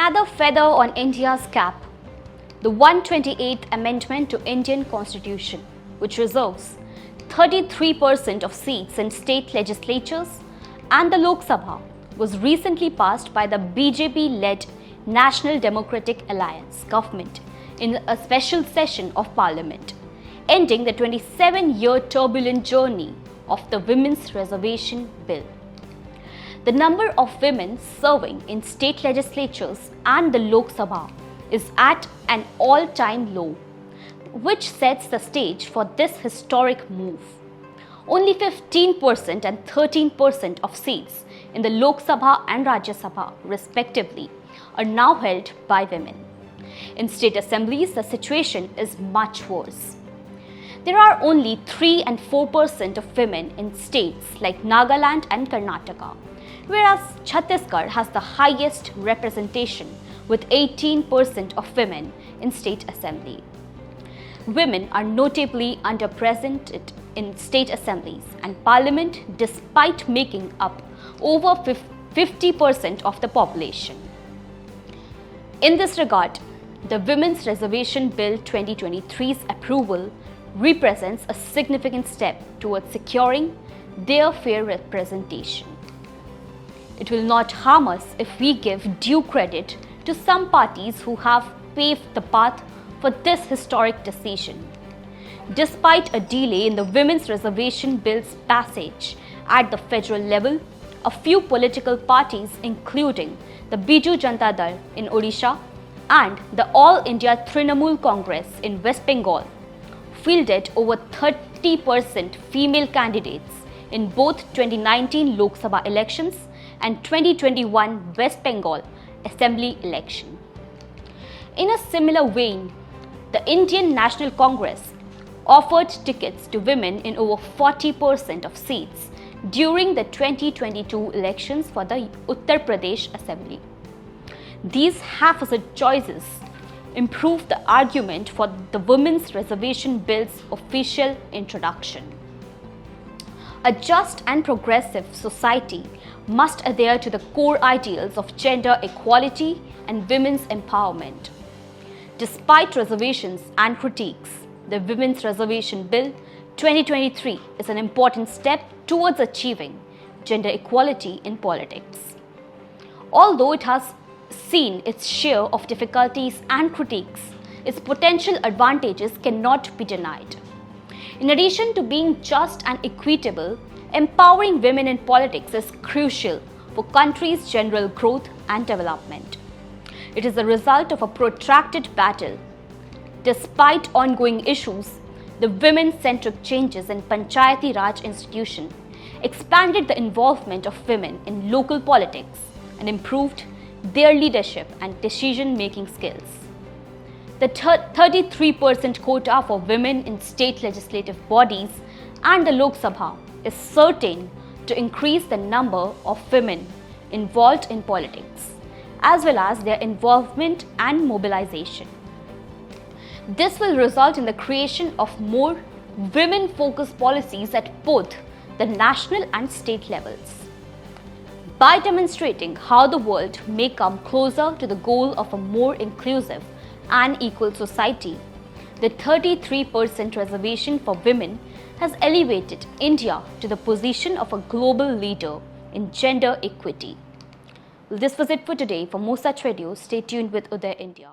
Another feather on India's cap, the 128th Amendment to Indian Constitution, which reserves 33% of seats in state legislatures and the Lok Sabha, was recently passed by the BJP-led National Democratic Alliance government in a special session of Parliament, ending the 27-year turbulent journey of the Women's Reservation Bill. The number of women serving in state legislatures and the Lok Sabha is at an all-time low, which sets the stage for this historic move. Only 15% and 13% of seats in the Lok Sabha and Rajya Sabha, respectively, are now held by women. In state assemblies, the situation is much worse. There are only 3 and 4% of women in states like Nagaland and Karnataka, whereas Chhattisgarh has the highest representation with 18% of women in state assembly. Women are notably underrepresented in state assemblies and parliament despite making up over 50% of the population. In this regard, the Women's Reservation Bill 2023's approval represents a significant step towards securing their fair representation. It will not harm us if we give due credit to some parties who have paved the path for this historic decision. Despite a delay in the Women's Reservation Bill's passage at the federal level, a few political parties, including the Biju Janata Dal in Odisha and the All India Trinamool Congress in West Bengal, fielded over 30% female candidates in both 2019 Lok Sabha elections and 2021 West Bengal Assembly election. In a similar vein, the Indian National Congress offered tickets to women in over 40% of seats during the 2022 elections for the Uttar Pradesh Assembly. These haphazard choices improve the argument for the Women's Reservation Bill's official introduction. A just and progressive society must adhere to the core ideals of gender equality and women's empowerment. Despite reservations and critiques, the Women's Reservation Bill 2023 is an important step towards achieving gender equality in politics. Although it has seen its share of difficulties and critiques, its potential advantages cannot be denied. In addition to being just and equitable, empowering women in politics is crucial for country's general growth and development. It is the result of a protracted battle. Despite ongoing issues, the women-centric changes in Panchayati Raj institution expanded the involvement of women in local politics and improved their leadership and decision-making skills. The 33% quota for women in state legislative bodies and the Lok Sabha is certain to increase the number of women involved in politics, as well as their involvement and mobilization. This will result in the creation of more women-focused policies at both the national and state levels. By demonstrating how the world may come closer to the goal of a more inclusive and equal society, the 33% reservation for women has elevated India to the position of a global leader in gender equity. Well, this was it for today. For more such videos, stay tuned with Uday India.